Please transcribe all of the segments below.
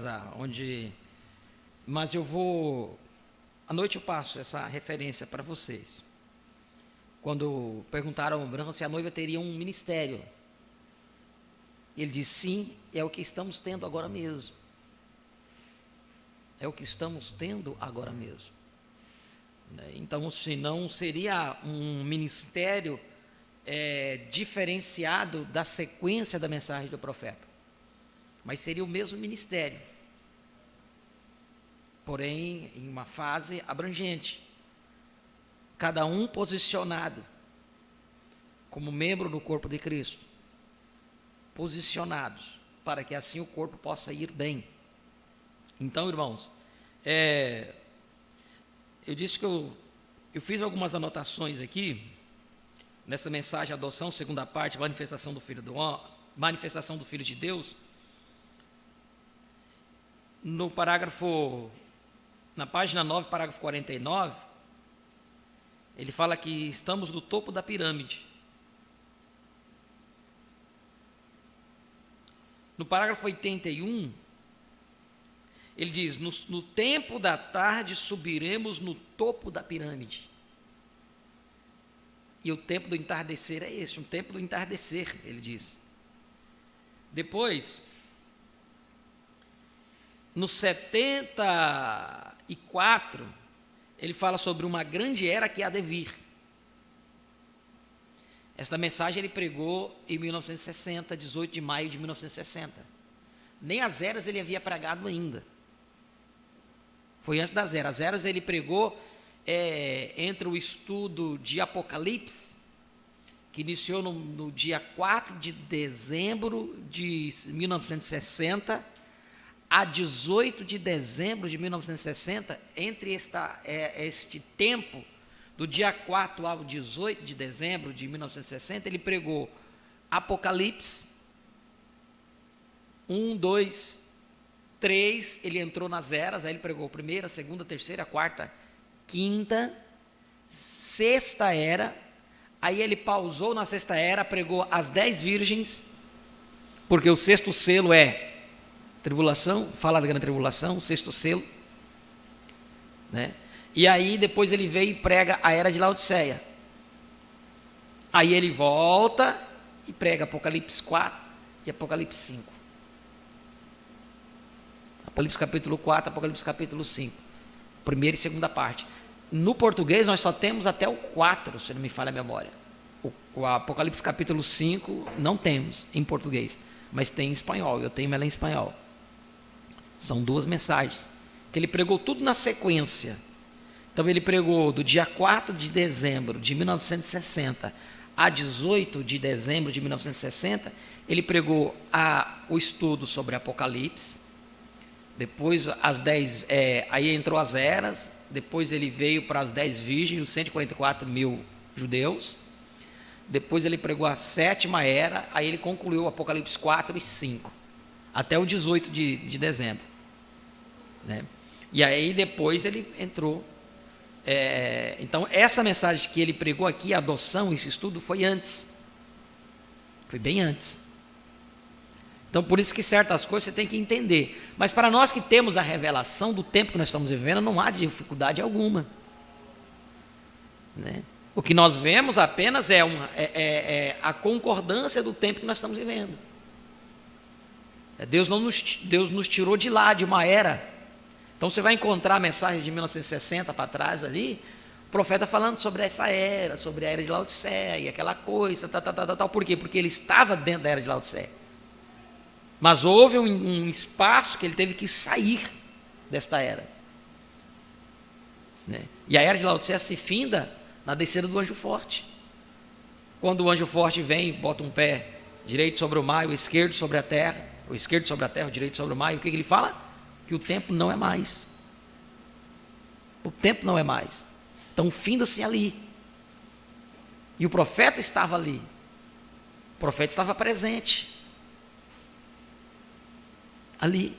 finalizar, mas eu vou, à noite eu passo essa referência para vocês. Quando perguntaram ao Branham se a noiva teria um ministério, ele disse: sim, é o que estamos tendo agora mesmo. É o que estamos tendo agora mesmo. Então, se não seria um ministério diferenciado da sequência da mensagem do profeta, mas seria o mesmo ministério, porém em uma fase abrangente, cada um posicionado como membro do corpo de Cristo, posicionados para que assim o corpo possa ir bem. Então, irmãos, eu disse que eu fiz algumas anotações aqui nessa mensagem adoção, segunda parte, manifestação do Filho de Deus. Na página 9, parágrafo 49, ele fala que estamos no topo da pirâmide. No parágrafo 81, ele diz: no tempo da tarde subiremos no topo da pirâmide. E o tempo do entardecer é esse, um tempo do entardecer, ele diz. Depois, no 74, ele fala sobre uma grande era que há de vir. Esta mensagem ele pregou em 1960, 18 de maio de 1960. Nem as eras ele havia pregado ainda. Foi antes das eras. As eras ele pregou entre o estudo de Apocalipse, que iniciou no dia 4 de dezembro de 1960, a 18 de dezembro de 1960, entre este tempo, do dia 4 ao 18 de dezembro de 1960, ele pregou Apocalipse 1, 2, 3, ele entrou nas eras, aí ele pregou primeira, segunda, terceira, quarta, quinta, sexta era, aí ele pausou na sexta era, pregou as 10 virgens, porque o sexto selo é tribulação, fala da grande tribulação, o sexto selo, né? E aí depois ele veio e prega a era de Laodiceia. Aí ele volta e prega Apocalipse 4 e Apocalipse 5. Apocalipse capítulo 4, Apocalipse capítulo 5. Primeira e segunda parte. No português nós só temos até o 4, se não me falha a memória. O Apocalipse capítulo 5 não temos em português, mas tem em espanhol, eu tenho ela em espanhol. São duas mensagens, que ele pregou tudo na sequência. Então ele pregou do dia 4 de dezembro de 1960 a 18 de dezembro de 1960, ele pregou o estudo sobre Apocalipse, depois as 10, aí entrou as eras, depois ele veio para as 10 virgens, os 144 mil judeus, depois ele pregou a sétima era, aí ele concluiu o Apocalipse 4 e 5, até o 18 de dezembro, né? E aí depois ele entrou. Então essa mensagem que ele pregou aqui, a adoção, esse estudo, foi antes, foi bem antes. Então por isso que certas coisas você tem que entender, mas para nós que temos a revelação do tempo que nós estamos vivendo, não há dificuldade alguma, né? O que nós vemos apenas é a concordância do tempo que nós estamos vivendo. Deus nos tirou de lá, de uma era. Então você vai encontrar mensagens de 1960 para trás ali, o profeta falando sobre essa era, sobre a era de Laodiceia, aquela coisa, tal. Por quê? Porque ele estava dentro da era de Laodiceia. Mas houve um espaço que ele teve que sair desta era, né? E a era de Laodiceia se finda na descida do anjo forte. Quando o anjo forte vem, bota um pé direito sobre o mar, o esquerdo sobre a terra, o esquerdo sobre a terra, o direito sobre o mar, e o que ele fala? Que o tempo não é mais. O tempo não é mais. Então finda-se ali. E o profeta estava ali. O profeta estava presente ali.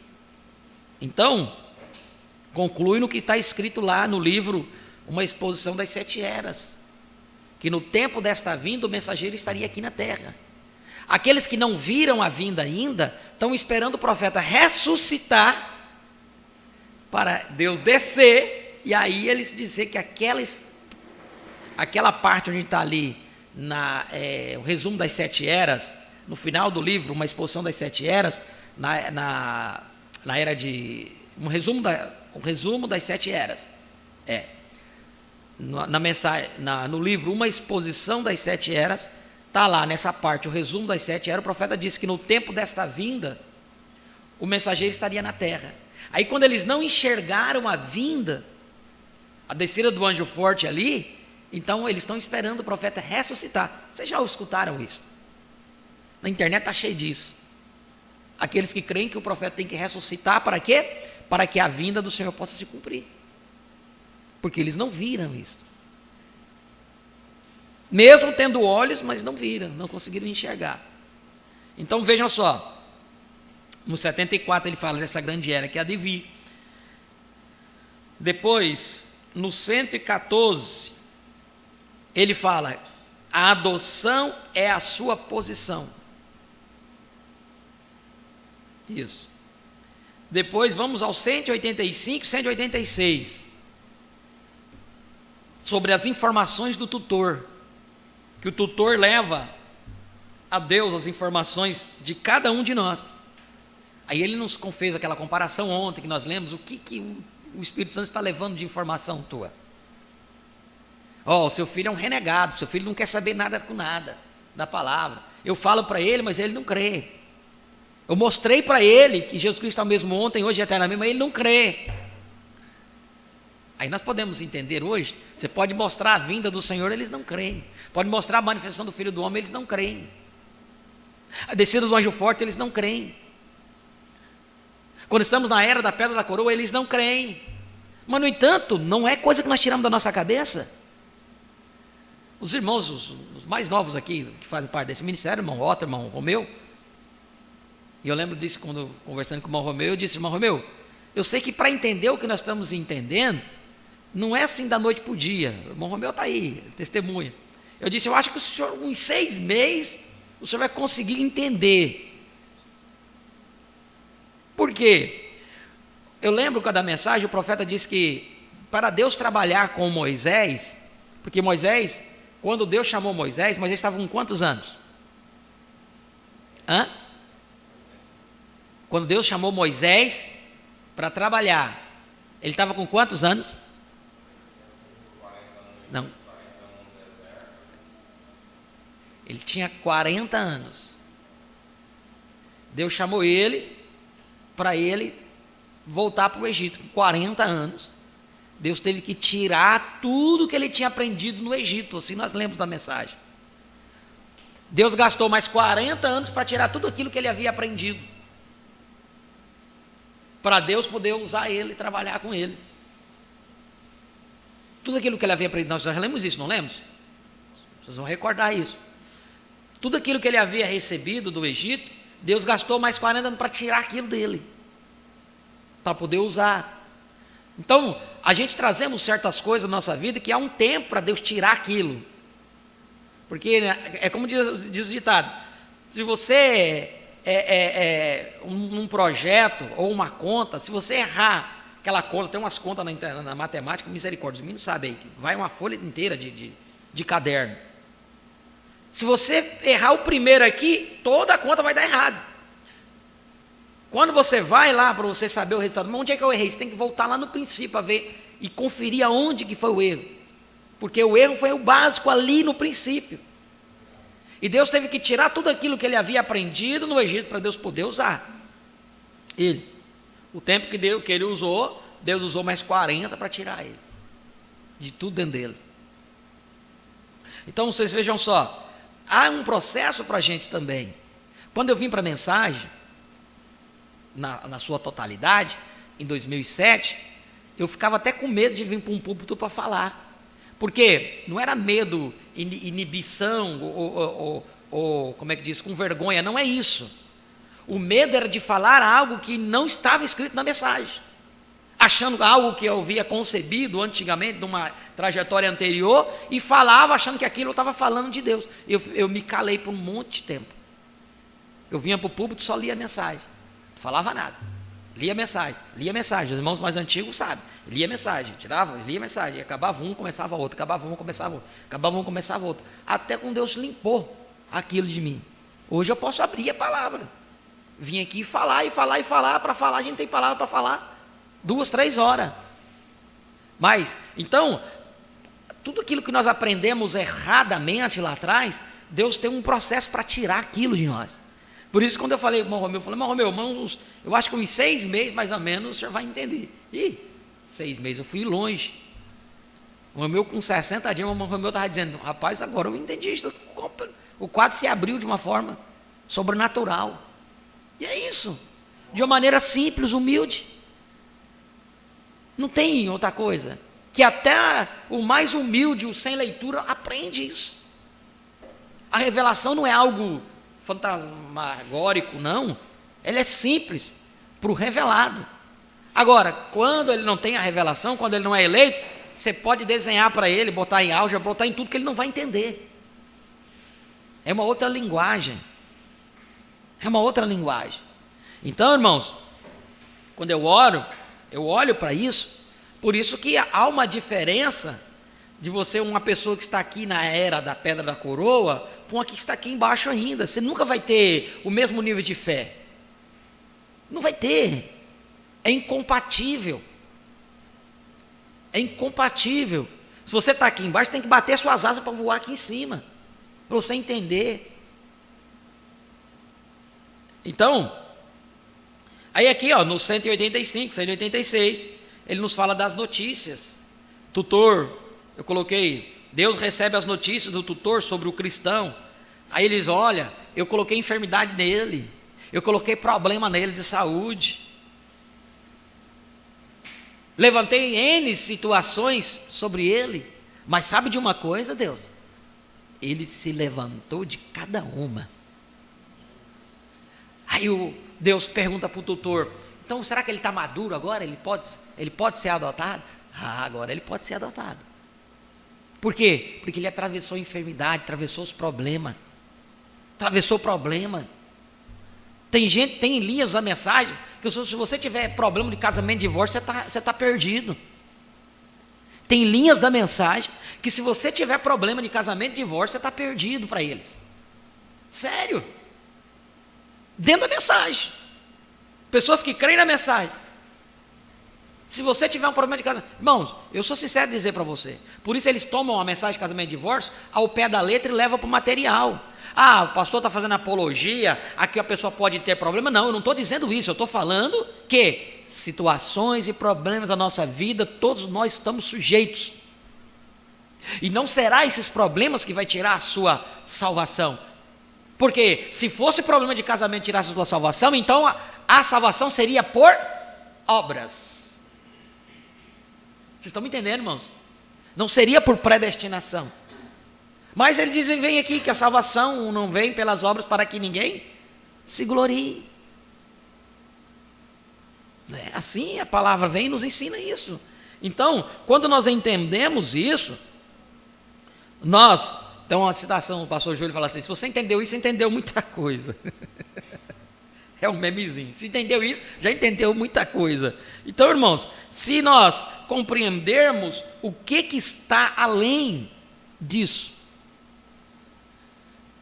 Então, conclui no que está escrito lá no livro, uma exposição das 7 eras, que no tempo desta vinda o mensageiro estaria aqui na terra. Aqueles que não viram a vinda ainda, estão esperando o profeta ressuscitar para Deus descer, e aí eles dizer que aquela parte onde está ali, o resumo das 7 eras, no final do livro, uma exposição das 7 eras, na era de... um resumo das 7 eras. Na mensagem, no livro Uma Exposição das 7 Eras, está lá nessa parte, o resumo das 7 eras, o profeta disse que no tempo desta vinda, o mensageiro estaria na terra. Aí quando eles não enxergaram a vinda, a descida do anjo forte ali, então eles estão esperando o profeta ressuscitar. Vocês já escutaram isso? Na internet está cheio disso. Aqueles que creem que o profeta tem que ressuscitar, para quê? Para que a vinda do Senhor possa se cumprir. Porque eles não viram isso. Mesmo tendo olhos, mas não viram, não conseguiram enxergar. Então vejam só, no 74 ele fala dessa grande era que há de vir. Depois, no 114, ele fala, a adoção é a sua posição. Isso. Depois vamos ao 185, 186. Sobre as informações do tutor, que o tutor leva a Deus as informações de cada um de nós. Aí ele nos fez aquela comparação ontem, que nós lemos, o que o Espírito Santo está levando de informação tua. O seu filho é um renegado, seu filho não quer saber nada com nada da palavra. Eu falo para ele, mas ele não crê. Eu mostrei para ele que Jesus Cristo é o mesmo ontem, hoje e eternamente, mas ele não crê. Aí nós podemos entender hoje, você pode mostrar a vinda do Senhor, eles não creem. Pode mostrar a manifestação do Filho do Homem, eles não creem. A descida do anjo forte, eles não creem. Quando estamos na era da pedra da coroa, eles não creem. Mas, no entanto, não é coisa que nós tiramos da nossa cabeça. Os irmãos, os mais novos aqui, que fazem parte desse ministério, irmão Otto, irmão Romeu, e eu lembro disso quando conversando com o irmão Romeu, eu disse, irmão Romeu, eu sei que para entender o que nós estamos entendendo, não é assim da noite para o dia. O irmão Romeu está aí, testemunha. Eu disse, eu acho que o senhor, em 6 meses, o senhor vai conseguir entender. Por quê? Eu lembro que da mensagem, o profeta disse que para Deus trabalhar com Moisés, porque Moisés, quando Deus chamou Moisés estava com quantos anos? Quando Deus chamou Moisés para trabalhar, ele estava com quantos anos? Não. Ele tinha 40 anos. Deus chamou ele para ele voltar para o Egito. Com 40 anos, Deus teve que tirar tudo que ele tinha aprendido no Egito. Assim nós lemos da mensagem. Deus gastou mais 40 anos para tirar tudo aquilo que ele havia aprendido, para Deus poder usar ele e trabalhar com ele. Tudo aquilo que ele havia aprendido, nós já lemos isso, não lemos? Vocês vão recordar isso. Tudo aquilo que ele havia recebido do Egito, Deus gastou mais 40 anos para tirar aquilo dele, para poder usar. Então, a gente trazemos certas coisas na nossa vida que há um tempo para Deus tirar aquilo. Porque é como diz o ditado, se você um projeto ou uma conta, se você errar aquela conta, tem umas contas na matemática, misericórdia, os meninos sabem aí, que vai uma folha inteira de caderno. Se você errar o primeiro aqui, toda a conta vai dar errado. Quando você vai lá para você saber o resultado, mas onde é que eu errei? Você tem que voltar lá no princípio para ver e conferir aonde que foi o erro. Porque o erro foi o básico ali no princípio. E Deus teve que tirar tudo aquilo que ele havia aprendido no Egito para Deus poder usar ele. O tempo que ele usou, Deus usou mais 40 para tirar ele de tudo dentro dele. Então vocês vejam só, há um processo para a gente também. Quando eu vim para a mensagem, na sua totalidade, em 2007, eu ficava até com medo de vir para um púlpito para falar. Porque não era medo, inibição, ou como é que diz, com vergonha, não é isso. O medo era de falar algo que não estava escrito na mensagem, achando algo que eu havia concebido antigamente, numa trajetória anterior, e falava achando que aquilo eu estava falando de Deus. Eu me calei por um monte de tempo. Eu vinha para o púlpito e só lia a mensagem, não falava nada. lia a mensagem. Os irmãos mais antigos sabem. Lia a mensagem, tirava, lia a mensagem. Acabava um, começava outro. Acabava um, começava outro. Acabava um, começava outro. Até quando Deus limpou aquilo de mim. Hoje eu posso abrir a palavra. Vim aqui falar. Para falar, a gente tem palavra para falar 2, 3 horas. Mas, então, tudo aquilo que nós aprendemos erradamente lá atrás, Deus tem um processo para tirar aquilo de nós. Por isso, quando eu falei com o irmão Romeu, irmãos, eu acho que em 6 meses, mais ou menos, o senhor vai entender. E 6 meses eu fui longe. O Romeu, com 60 dias, o irmão Romeu estava dizendo, rapaz, agora eu entendi isso. O quadro se abriu de uma forma sobrenatural. E é isso. De uma maneira simples, humilde. Não tem outra coisa. Que até o mais humilde, o sem leitura, aprende isso. A revelação não é algo fantasmagórico, não. Ela é simples para o revelado. Agora, quando ele não tem a revelação, quando ele não é eleito, você pode desenhar para ele, botar em álgebra, botar em tudo que ele não vai entender. É uma outra linguagem. É uma outra linguagem. Então, irmãos, quando eu oro, eu olho para isso. Por isso que há uma diferença de você, uma pessoa que está aqui na era da pedra da coroa, com a que está aqui embaixo ainda. Você nunca vai ter o mesmo nível de fé. Não vai ter. É incompatível. É incompatível. Se você está aqui embaixo, você tem que bater suas asas para voar aqui em cima, para você entender. Então, aí aqui, ó, no 185, 186, ele nos fala das notícias. Tutor, eu coloquei, Deus recebe as notícias do tutor sobre o cristão. Aí eles, olha, eu coloquei enfermidade nele, eu coloquei problema nele de saúde. Levantei N situações sobre ele, mas sabe de uma coisa, Deus? Ele se levantou de cada uma. Aí Deus pergunta para o tutor, então será que ele está maduro agora? Ele pode ser adotado? Ah, agora ele pode ser adotado. Por quê? Porque ele atravessou a enfermidade, atravessou os problemas. Atravessou o problema. Tem linhas da mensagem, que se você tiver problema de casamento e divórcio, você está perdido. Tem linhas da mensagem, que se você tiver problema de casamento e divórcio, você está perdido para eles. Sério. Dentro da mensagem. Pessoas que creem na mensagem. Se você tiver um problema de casamento... Irmãos, eu sou sincero em dizer para você. Por isso eles tomam a mensagem de casamento e divórcio ao pé da letra e levam para o material. Ah, o pastor está fazendo apologia, aqui a pessoa pode ter problema. Não, eu não estou dizendo isso. Eu estou falando que situações e problemas da nossa vida, todos nós estamos sujeitos. E não será esses problemas que vai tirar a sua salvação. Porque se fosse problema de casamento tirasse a sua salvação, então a salvação seria por obras. Vocês estão me entendendo, irmãos? Não seria por predestinação. Mas ele diz, vem aqui, que a salvação não vem pelas obras para que ninguém se glorie. Assim a palavra vem e nos ensina isso. Então, quando nós entendemos isso, tem uma citação do pastor Júlio, fala assim, se você entendeu isso, você entendeu muita coisa. É um memezinho. Se entendeu isso, já entendeu muita coisa. Então, irmãos, se nós compreendermos o que está além disso,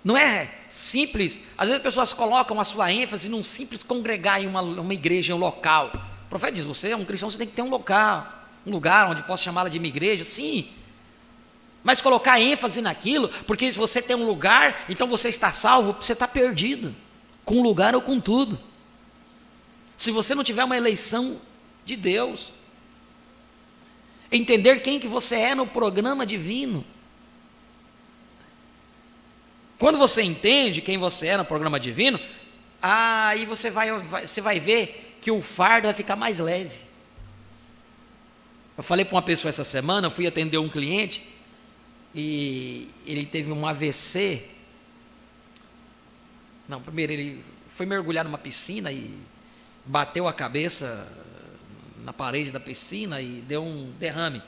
não é simples. Às vezes as pessoas colocam a sua ênfase num simples congregar em uma igreja, em um local. O profeta diz, você é um cristão, você tem que ter um local, um lugar onde possa chamá-la de minha igreja, sim. Mas colocar ênfase naquilo, porque se você tem um lugar, então você está salvo, você está perdido. Com o lugar ou com tudo. Se você não tiver uma eleição de Deus, entender quem que você é no programa divino. Quando você entende quem você é no programa divino, aí você vai ver que o fardo vai ficar mais leve. Eu falei para uma pessoa essa semana, eu fui atender um cliente e ele teve um AVC. Não, primeiro ele foi mergulhar numa piscina e bateu a cabeça na parede da piscina e deu um derrame.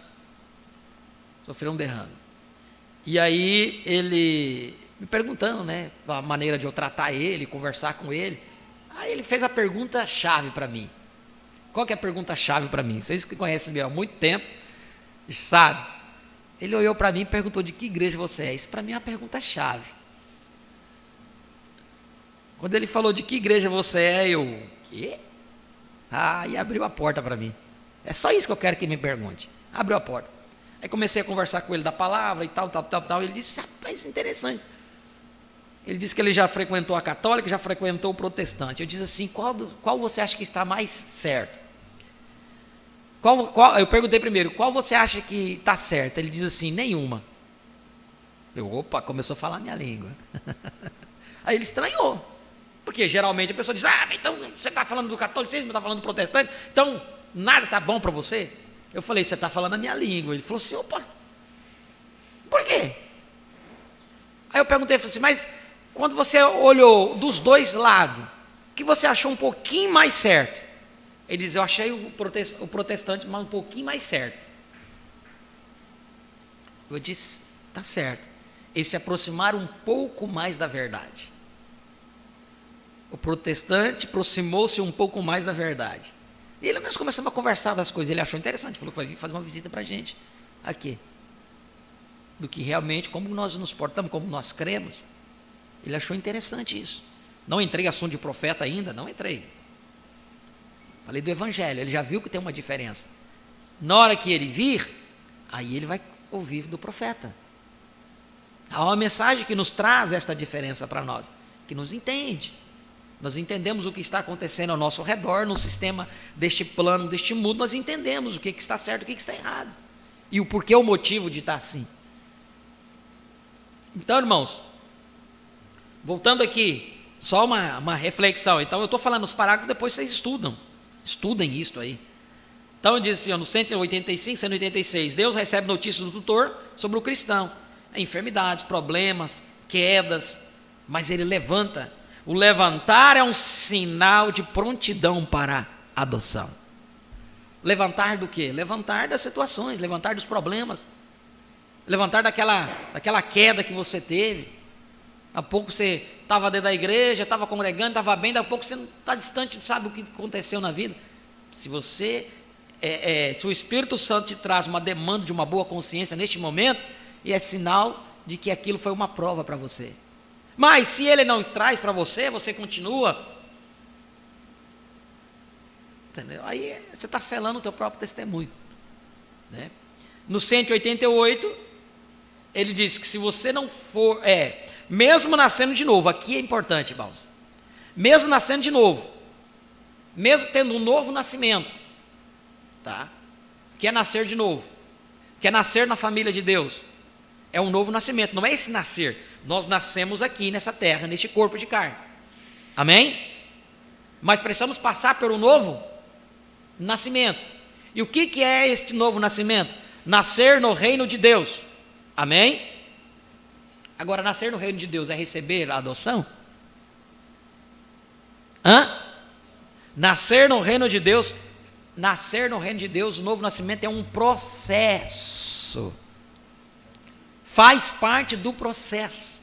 Sofreu um derrame. E aí ele me perguntando, né, a maneira de eu tratar ele, conversar com ele. Aí ele fez a pergunta chave para mim. Qual que é a pergunta-chave para mim? Vocês que conhecem há muito tempo, sabem. Ele olhou para mim e perguntou de que igreja você é. Isso para mim é uma pergunta-chave. Quando ele falou de que igreja você é, eu... Quê? E abriu a porta para mim. É só isso que eu quero que me pergunte. Abriu a porta. Aí comecei a conversar com ele da palavra e tal. Ele disse, rapaz, interessante. Ele disse que ele já frequentou a católica, já frequentou o protestante. Eu disse assim, qual você acha que está mais certo? Eu perguntei primeiro, qual você acha que está certo? Ele diz assim, nenhuma. Começou a falar minha língua. Aí ele estranhou. Porque geralmente a pessoa diz, então você está falando do catolicismo, está falando do protestante, então nada está bom para você? Eu falei, você está falando a minha língua. Ele falou assim, por quê? Aí eu perguntei, falei assim, mas quando você olhou dos dois lados, o que você achou um pouquinho mais certo? Ele diz, eu achei o protestante um pouquinho mais certo. Eu disse, está certo. Eles se aproximaram um pouco mais da verdade. O protestante aproximou-se um pouco mais da verdade. E nós começamos a conversar das coisas. Ele achou interessante, falou que vai vir fazer uma visita para a gente aqui. Do que realmente, como nós nos portamos, como nós cremos. Ele achou interessante isso. Não entrei em assunto de profeta ainda, não entrei. Falei do evangelho, ele já viu que tem uma diferença. Na hora que ele vir, aí ele vai ouvir do profeta. Há uma mensagem que nos traz esta diferença para nós, que nos entende. Nós entendemos o que está acontecendo ao nosso redor, no sistema deste plano, deste mundo, nós entendemos o que está certo e o que está errado. E o porquê, o motivo de estar assim. Então, irmãos, voltando aqui, só uma reflexão. Então, eu estou falando os parágrafos, depois vocês estudem isso aí. Então, diz assim, no 185, 186, Deus recebe notícias do tutor sobre o cristão. Enfermidades, problemas, quedas, mas ele levanta. O levantar é um sinal de prontidão para a adoção. Levantar do quê? Levantar das situações, levantar dos problemas. Levantar daquela queda que você teve. Há pouco você estava dentro da igreja, estava congregando, estava bem, daqui a pouco você não está distante, não sabe o que aconteceu na vida. Se o Espírito Santo te traz uma demanda de uma boa consciência neste momento, é sinal de que aquilo foi uma prova para você. Mas se ele não traz para você, você continua. Entendeu? Aí você está selando o teu próprio testemunho. Né? No 188, ele diz que se você não for, mesmo nascendo de novo, aqui é importante, irmãos, mesmo nascendo de novo, mesmo tendo um novo nascimento, tá? Que é nascer de novo, que é nascer na família de Deus, é um novo nascimento, não é esse nascer, nós nascemos aqui nessa terra, neste corpo de carne, amém? Mas precisamos passar por um novo nascimento. E o que é este novo nascimento? Nascer no reino de Deus, amém? Agora, nascer no reino de Deus é receber a adoção? Nascer no reino de Deus, o novo nascimento é um processo. Faz parte do processo.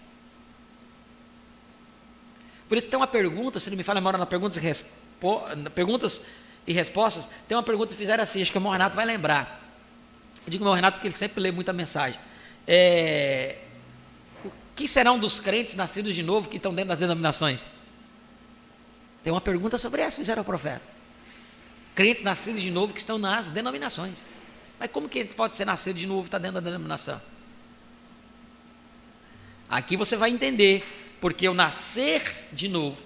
Por isso tem uma pergunta, se não me falha a memória, perguntas e respostas, tem uma pergunta que fizeram assim, acho que o irmão Renato vai lembrar. Eu digo o irmão Renato porque ele sempre lê muita mensagem. O que serão dos crentes nascidos de novo que estão dentro das denominações? Tem uma pergunta sobre essa, fizeram ao profeta. Crentes nascidos de novo que estão nas denominações. Mas como que pode ser nascido de novo e está dentro da denominação? Aqui você vai entender, porque o nascer de novo,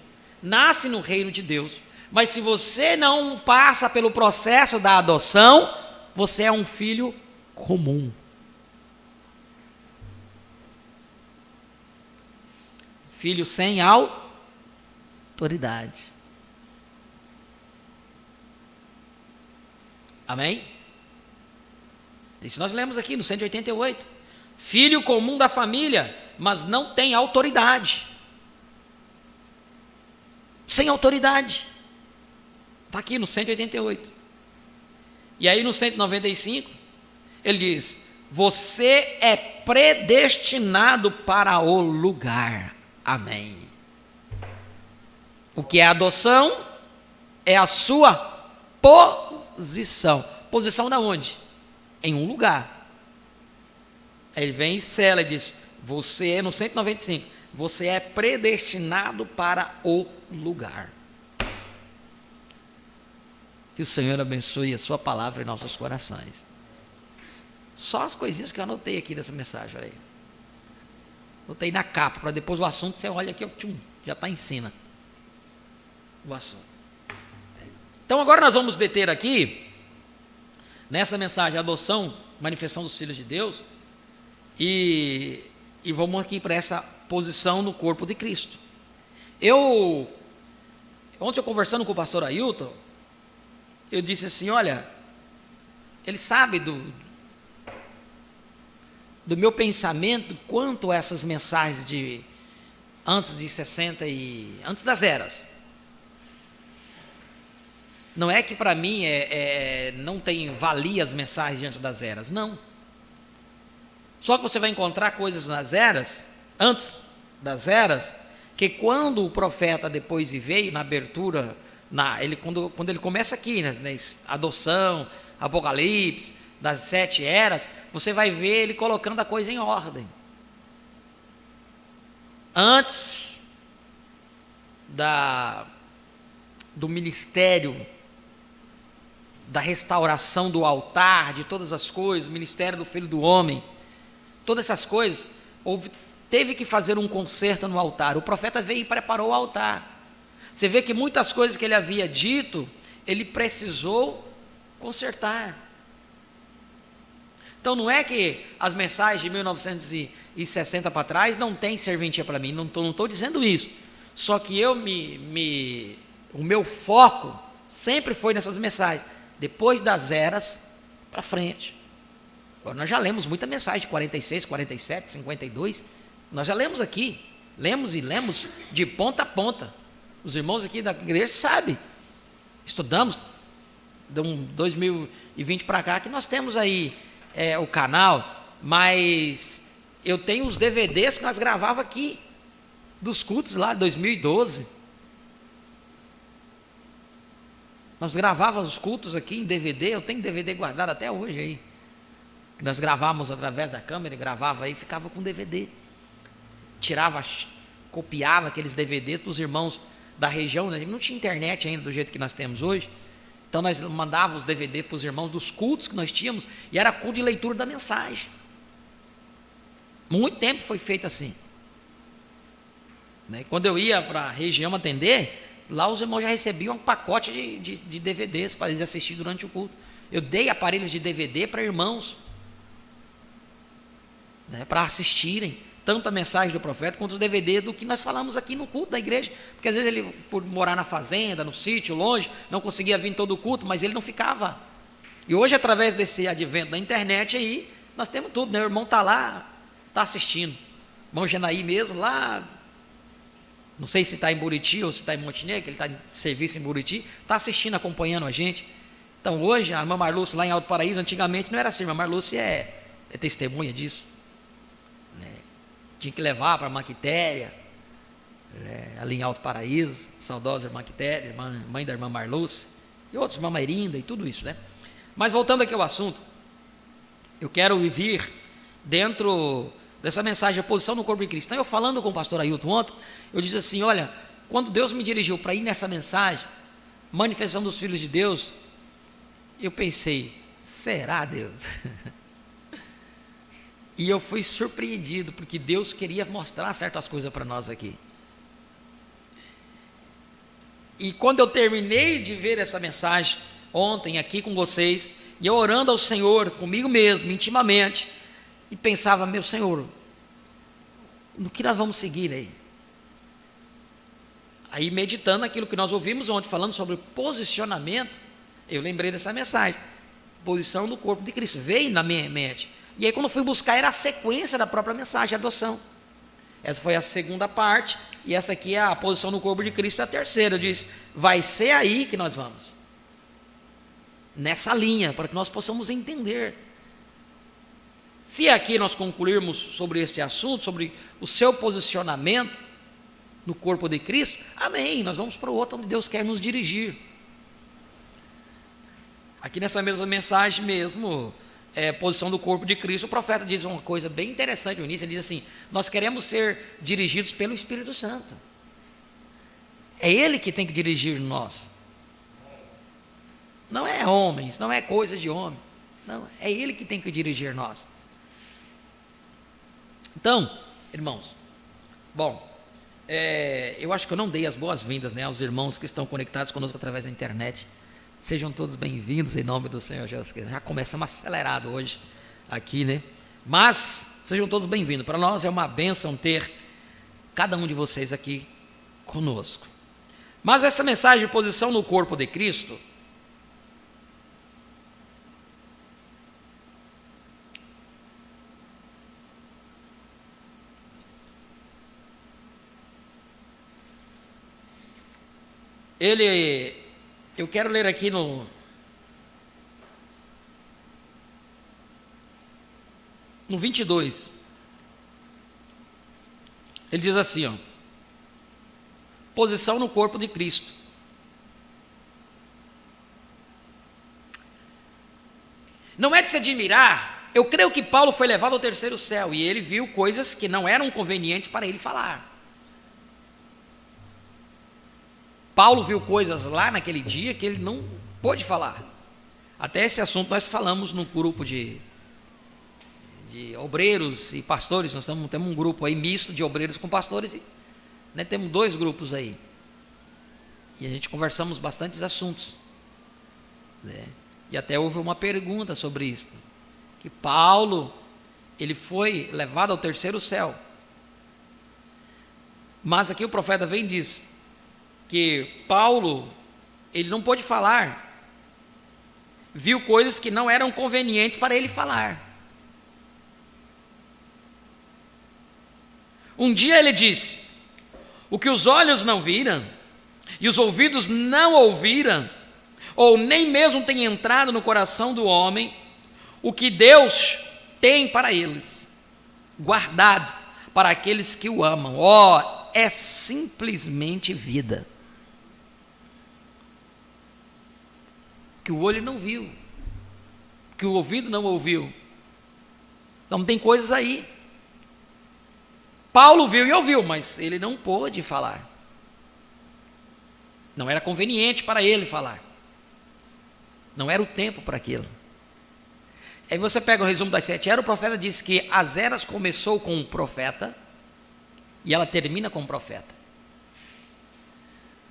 nasce no reino de Deus, mas se você não passa pelo processo da adoção, você é um filho comum. Filho sem autoridade. Amém? Isso nós lemos aqui no 188. Filho comum da família, mas não tem autoridade. Sem autoridade. Está aqui no 188. E aí no 195, ele diz: você é predestinado para o lugar. Amém. O que é adoção? É a sua posição. posição. Posição da onde? Em um lugar. Aí ele vem e sela e diz, você é, no 195, você é predestinado para o lugar. Que o Senhor abençoe a sua palavra em nossos corações. Só as coisinhas que eu anotei aqui dessa mensagem, olha aí. Anotei na capa, para depois o assunto, você olha aqui, já está em cima. O assunto. Então agora nós vamos deter aqui, nessa mensagem, adoção, manifestação dos filhos de Deus, e vamos aqui para essa posição no corpo de Cristo. Ontem eu conversando com o pastor Ailton, eu disse assim, olha, ele sabe do meu pensamento quanto a essas mensagens de antes de 60 e antes das eras. Não é que para mim não tem valia as mensagens antes das eras, não. Só que você vai encontrar coisas nas eras, antes das eras, que quando o profeta depois veio na abertura, quando ele começa aqui, né, adoção, Apocalipse, das 7 eras, você vai ver ele colocando a coisa em ordem. Antes do ministério, da restauração do altar, de todas as coisas, o ministério do Filho do Homem, todas essas coisas, teve que fazer um conserto no altar. O profeta veio e preparou o altar. Você vê que muitas coisas que ele havia dito, ele precisou consertar. Então não é que as mensagens de 1960 para trás não tem serventia para mim, não estou dizendo isso. Só que o meu foco sempre foi nessas mensagens, depois das eras para frente. Agora nós já lemos muita mensagem de 46, 47, 52, nós já lemos aqui, lemos de ponta a ponta. Os irmãos aqui da igreja sabem, estudamos, de 2020 para cá, que nós temos aí o canal, mas eu tenho os DVDs que nós gravava aqui, dos cultos lá de 2012. Nós gravávamos os cultos aqui em DVD, eu tenho DVD guardado até hoje aí. Nós gravávamos através da câmera, gravava aí, ficava com DVD. Tirava, copiava aqueles DVD para os irmãos da região, né? Não tinha internet ainda do jeito que nós temos hoje. Então nós mandávamos os DVD para os irmãos dos cultos que nós tínhamos, e era culto de leitura da mensagem. Muito tempo foi feito assim. Né? Quando eu ia para a região atender, lá os irmãos já recebiam um pacote de DVDs para eles assistirem durante o culto. Eu dei aparelhos de DVD para irmãos, né, para assistirem tanto a mensagem do profeta quanto os DVDs do que nós falamos aqui no culto da igreja, porque às vezes ele, por morar na fazenda, no sítio, longe, não conseguia vir em todo o culto, mas ele não ficava. E hoje, através desse advento da internet aí, nós temos tudo, né? O irmão está lá, está assistindo. O irmão Genaí mesmo, lá, não sei se está em Buriti ou se está em Montenegro, ele está em serviço em Buriti, está assistindo, acompanhando a gente. Então hoje, a irmã Marluce lá em Alto Paraíso, antigamente não era assim, a irmã Marluce é testemunha disso. Tinha que levar para a irmã Quitéria, ali em Alto Paraíso, saudosa irmã Quitéria, mãe da irmã Marluce, e outros, irmã Mairinda e tudo isso, né? Mas voltando aqui ao assunto, eu quero vir dentro dessa mensagem, a posição no corpo de Cristo. Então, eu falando com o pastor Ailton ontem, eu disse assim, olha, quando Deus me dirigiu para ir nessa mensagem, manifestação dos filhos de Deus, eu pensei, será Deus? E eu fui surpreendido, porque Deus queria mostrar certas coisas para nós aqui. E quando eu terminei de ver essa mensagem, ontem aqui com vocês, e eu orando ao Senhor, comigo mesmo, intimamente, e pensava, meu Senhor, no que nós vamos seguir aí? Aí meditando aquilo que nós ouvimos ontem, falando sobre posicionamento, eu lembrei dessa mensagem, posição do corpo de Cristo, veio na minha mente. E aí quando eu fui buscar, era a sequência da própria mensagem, a adoção. Essa foi a segunda parte, e essa aqui é a posição do corpo de Cristo, a terceira. Eu disse, vai ser aí que nós vamos. Nessa linha, para que nós possamos entender. Se aqui nós concluirmos sobre esse assunto, sobre o seu posicionamento no corpo de Cristo, amém, nós vamos para o outro onde Deus quer nos dirigir. Aqui nessa mesma mensagem mesmo, posição do corpo de Cristo, o profeta diz uma coisa bem interessante no início. Ele diz assim: nós queremos ser dirigidos pelo Espírito Santo. É Ele que tem que dirigir nós. Não é homens, não é coisa de homem. Não, é Ele que tem que dirigir nós. Então, irmãos, bom, eu acho que eu não dei as boas-vindas, né, aos irmãos que estão conectados conosco através da internet. Sejam todos bem-vindos em nome do Senhor Jesus Cristo. Já começamos acelerado hoje aqui, né? Mas sejam todos bem-vindos. Para nós é uma bênção ter cada um de vocês aqui conosco. Mas essa mensagem de posição no corpo de Cristo, eu quero ler aqui no 22. Ele diz assim, ó: posição no corpo de Cristo. Não é de se admirar, eu creio que Paulo foi levado ao terceiro céu e ele viu coisas que não eram convenientes para ele falar. Paulo viu coisas lá naquele dia que ele não pôde falar. Até esse assunto nós falamos no grupo de obreiros e pastores. Nós temos um grupo aí misto de obreiros com pastores, e, né, temos 2 grupos aí. E a gente conversamos bastantes assuntos, né? E até houve uma pergunta sobre isso, que Paulo, ele foi levado ao terceiro céu. Mas aqui o profeta vem e diz que Paulo, ele não pôde falar, viu coisas que não eram convenientes para ele falar. Um dia ele disse: o que os olhos não viram e os ouvidos não ouviram, ou nem mesmo tem entrado no coração do homem, o que Deus tem para eles, guardado para aqueles que o amam. Ó, é simplesmente vida. Que o olho não viu, que o ouvido não ouviu. Então tem coisas aí. Paulo viu e ouviu, mas ele não pôde falar. Não era conveniente para ele falar. Não era o tempo para aquilo. Aí você pega o resumo das 7 eras, o profeta diz que as eras começou com o profeta e ela termina com o profeta.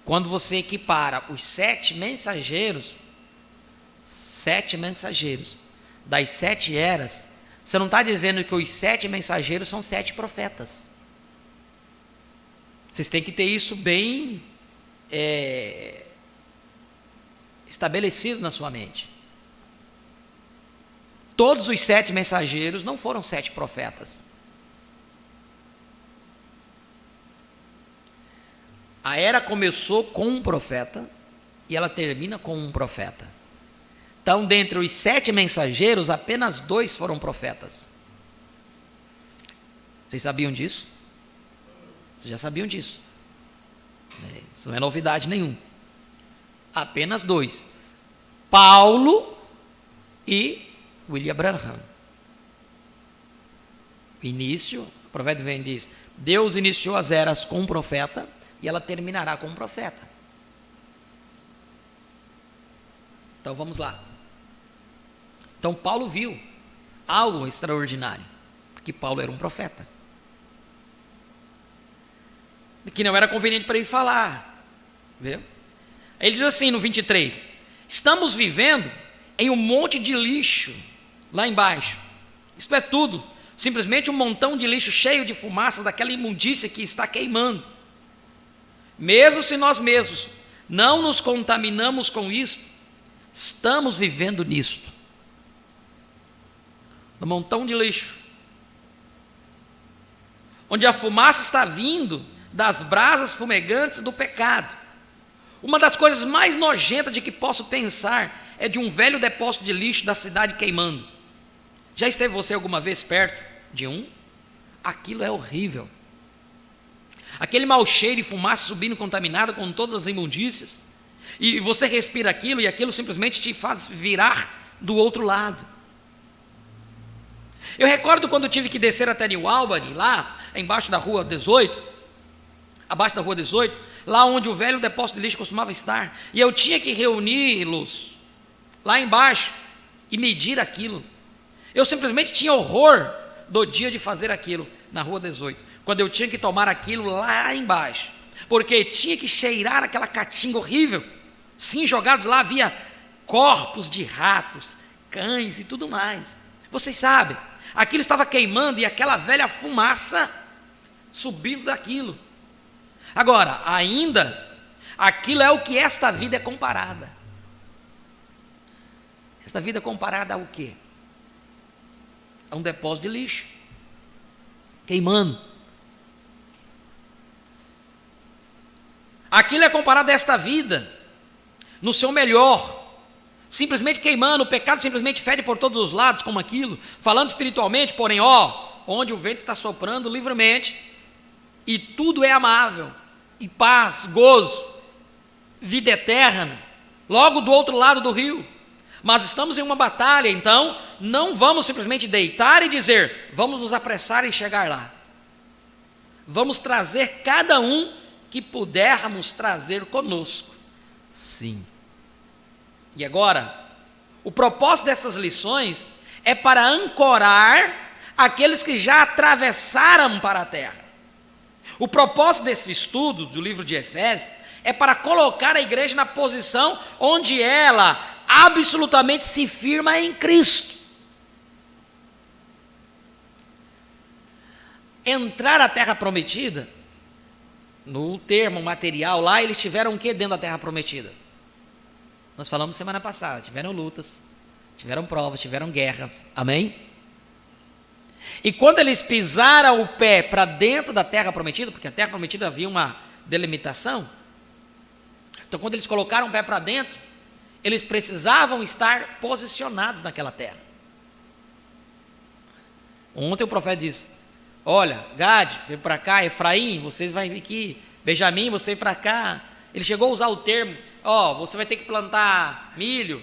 Quando você equipara os 7 mensageiros das 7 eras, você não está dizendo que os 7 mensageiros são 7 profetas. Vocês têm que ter isso bem estabelecido na sua mente. Todos os 7 mensageiros não foram 7 profetas. A era começou com um profeta e ela termina com um profeta. Então, dentre os 7 mensageiros, apenas 2 foram profetas. Vocês sabiam disso? Vocês já sabiam disso? Isso não é novidade nenhuma. Apenas 2. Paulo e William Branham. Início, o profeta vem e diz: Deus iniciou as eras com um profeta e ela terminará com um profeta. Então vamos lá. Então Paulo viu algo extraordinário, porque Paulo era um profeta, que não era conveniente para ele falar. Viu? Ele diz assim no 23: estamos vivendo em um monte de lixo lá embaixo. Isto é tudo, simplesmente um montão de lixo cheio de fumaça daquela imundícia que está queimando. Mesmo se nós mesmos não nos contaminamos com isso, estamos vivendo nisto. Um montão de lixo, onde a fumaça está vindo das brasas fumegantes do pecado. Uma das coisas mais nojentas de que posso pensar é de um velho depósito de lixo da cidade queimando. Já esteve você alguma vez perto de um? Aquilo é horrível. Aquele mau cheiro e fumaça subindo contaminada com todas as imundícias. E você respira aquilo e aquilo simplesmente te faz virar do outro lado. Eu recordo quando eu tive que descer até New Albany, lá embaixo da rua 18, abaixo da rua 18, lá onde o velho depósito de lixo costumava estar, e eu tinha que reuni-los lá embaixo e medir aquilo. Eu simplesmente tinha horror do dia de fazer aquilo na rua 18, quando eu tinha que tomar aquilo lá embaixo, porque tinha que cheirar aquela caatinga horrível. Sim, jogados lá havia corpos de ratos, cães e tudo mais. Vocês sabem, aquilo estava queimando e aquela velha fumaça subindo daquilo. Agora, ainda, aquilo é o que esta vida é comparada. Esta vida é comparada ao quê? A um depósito de lixo, queimando. Aquilo é comparado a esta vida, no seu melhor, simplesmente queimando. O pecado simplesmente fede por todos os lados, como aquilo, falando espiritualmente, porém, onde o vento está soprando livremente, e tudo é amável, e paz, gozo, vida eterna, logo do outro lado do rio. Mas estamos em uma batalha, então não vamos simplesmente deitar e dizer, vamos nos apressar em chegar lá. Vamos trazer cada um que pudermos trazer conosco. Sim. E agora, o propósito dessas lições é para ancorar aqueles que já atravessaram para a terra. O propósito desse estudo do livro de Efésios é para colocar a igreja na posição onde ela absolutamente se firma em Cristo. Entrar à terra prometida, no termo material lá, eles tiveram o que dentro da terra prometida? Nós falamos semana passada, tiveram lutas, tiveram provas, tiveram guerras, amém? E quando eles pisaram o pé para dentro da terra prometida, porque a terra prometida havia uma delimitação, então quando eles colocaram o pé para dentro, eles precisavam estar posicionados naquela terra. Ontem o profeta disse, olha, Gade, vem para cá, Efraim, vocês vão vir aqui, Benjamim, você vem para cá. Ele chegou a usar o termo, você vai ter que plantar milho,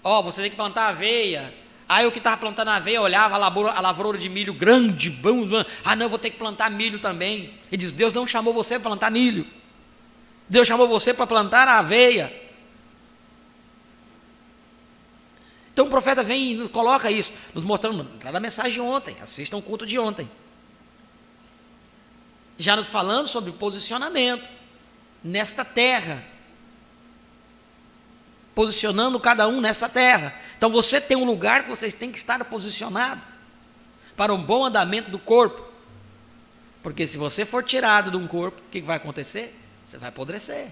você tem que plantar aveia. Aí o que estava plantando aveia olhava a lavoura de milho grande, bom, não, eu vou ter que plantar milho também. Ele diz, Deus não chamou você para plantar milho, Deus chamou você para plantar a aveia. Então o profeta vem e nos coloca isso, nos mostrando, lá na mensagem de ontem, assistam o culto de ontem, já nos falando sobre posicionamento nesta terra, posicionando cada um nessa terra. Então você tem um lugar que vocês têm que estar posicionado para um bom andamento do corpo, porque se você for tirado de um corpo, o que vai acontecer? Você vai apodrecer.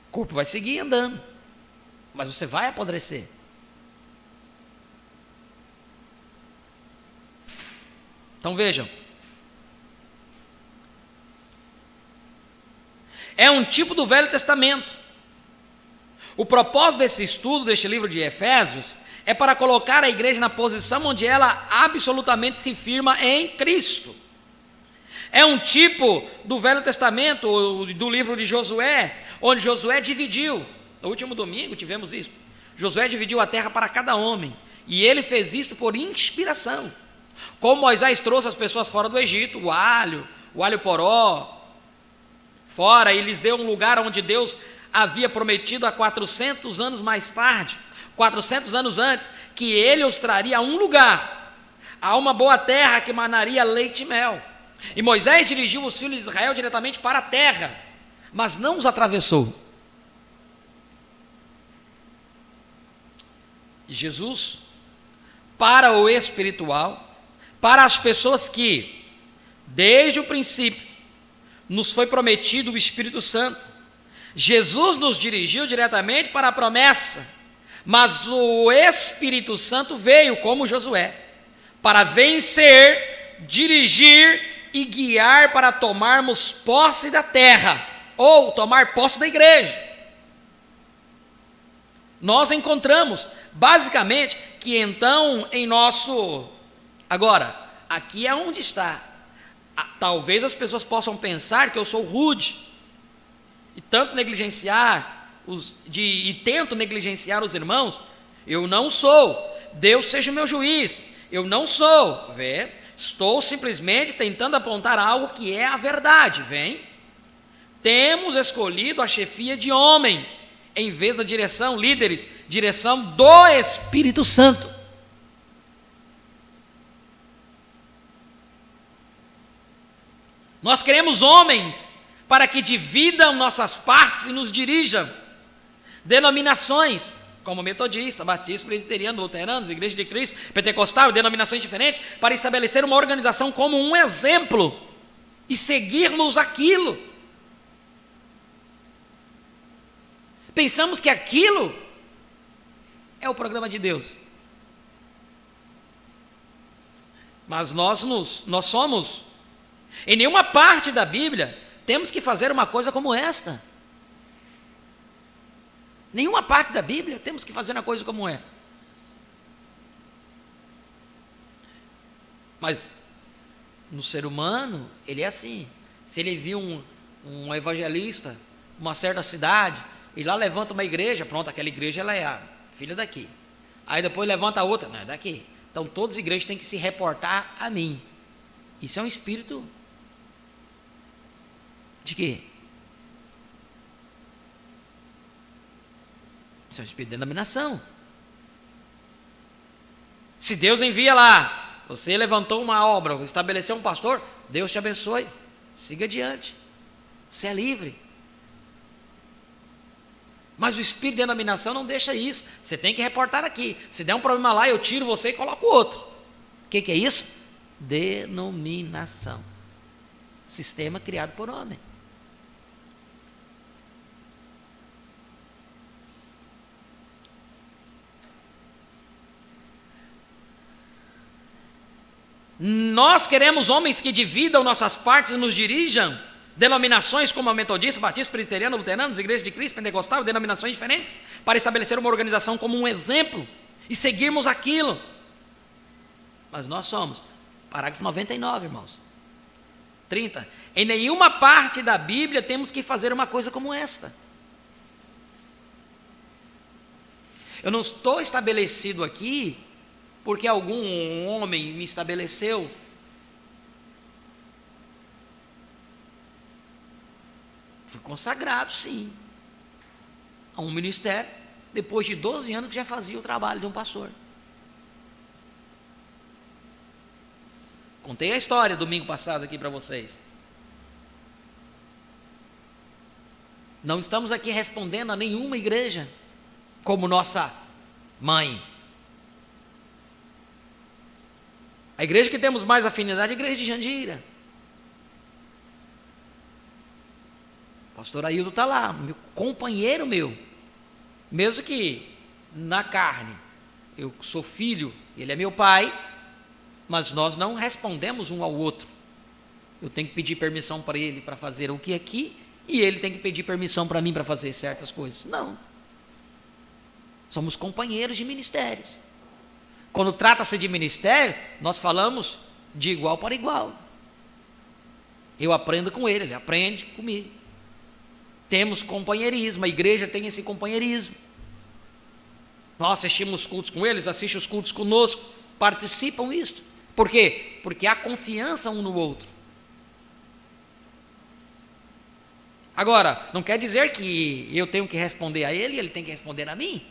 O corpo vai seguir andando, mas você vai apodrecer. Então vejam, é um tipo do Velho Testamento. O propósito desse estudo, deste livro de Efésios, é para colocar a igreja na posição onde ela absolutamente se firma em Cristo. É um tipo do Velho Testamento, do livro de Josué, onde Josué dividiu. No último domingo tivemos isso. Josué dividiu a terra para cada homem, e ele fez isso por inspiração. Como Moisés trouxe as pessoas fora do Egito, o alho poró, fora, e lhes deu um lugar onde Deus havia prometido há 400 anos mais tarde, 400 anos antes, que ele os traria a um lugar, a uma boa terra que manaria leite e mel. E Moisés dirigiu os filhos de Israel diretamente para a terra, mas não os atravessou. Jesus, para o espiritual, para as pessoas que, desde o princípio, nos foi prometido o Espírito Santo, Jesus nos dirigiu diretamente para a promessa, mas o Espírito Santo veio, como Josué, para vencer, dirigir e guiar para tomarmos posse da terra, ou tomar posse da igreja. Nós encontramos, basicamente, que então em nosso... Agora, aqui é onde está Talvez as pessoas possam pensar que eu sou rude e tanto negligenciar e tento negligenciar os irmãos. Eu não sou. Deus seja o meu juiz. Eu não sou. Vê? Estou simplesmente tentando apontar algo que é a verdade. Vem? Temos escolhido a chefia de homem em vez da direção, líderes, direção do Espírito Santo. Nós queremos homens para que dividam nossas partes e nos dirijam. Denominações, como metodista, batista, presbiteriano, luteranos, igreja de Cristo, pentecostal, denominações diferentes, para estabelecer uma organização como um exemplo e seguirmos aquilo. Pensamos que aquilo é o programa de Deus. Mas nós somos, em nenhuma parte da Bíblia, temos que fazer uma coisa como esta. Nenhuma parte da Bíblia temos que fazer uma coisa como esta. Mas no ser humano, ele é assim. Se ele viu um evangelista, uma certa cidade, e lá levanta uma igreja, pronto, aquela igreja ela é a filha daqui. Aí depois levanta a outra, não, é daqui. Então todas as igrejas têm que se reportar a mim. Isso é um espírito de quê? Isso é um espírito de denominação. Se Deus envia lá, você levantou uma obra, estabeleceu um pastor, Deus te abençoe, siga adiante, você é livre. Mas o espírito de denominação não deixa isso, você tem que reportar aqui. Se der um problema lá, eu tiro você e coloco outro. O que é isso? Denominação. Sistema criado por homem. Nós queremos homens que dividam nossas partes e nos dirijam. Denominações como a metodista, batista, presbiteriano, luteranos, igreja de Cristo, pentecostal, denominações diferentes, para estabelecer uma organização como um exemplo e seguirmos aquilo. Mas nós somos, parágrafo 99, irmãos, 30. Em nenhuma parte da Bíblia temos que fazer uma coisa como esta. Eu não estou estabelecido aqui porque algum homem me estabeleceu. Fui consagrado, sim, a um ministério, depois de 12 anos que já fazia o trabalho de um pastor. Contei a história domingo passado aqui para vocês. Não estamos aqui respondendo a nenhuma igreja como nossa mãe. A igreja que temos mais afinidade é a igreja de Jandira. O pastor Aildo está lá, meu companheiro meu. Mesmo que na carne eu sou filho, ele é meu pai, mas nós não respondemos um ao outro. Eu tenho que pedir permissão para ele para fazer o que aqui, e ele tem que pedir permissão para mim para fazer certas coisas. Não. Somos companheiros de ministérios. Quando trata-se de ministério, nós falamos de igual para igual. Eu aprendo com ele aprende comigo. Temos companheirismo, a igreja tem esse companheirismo. Nós assistimos os cultos com eles, assistem os cultos conosco, participam disso. Por quê? Porque há confiança um no outro. Agora, não quer dizer que eu tenho que responder a ele e ele tem que responder a mim.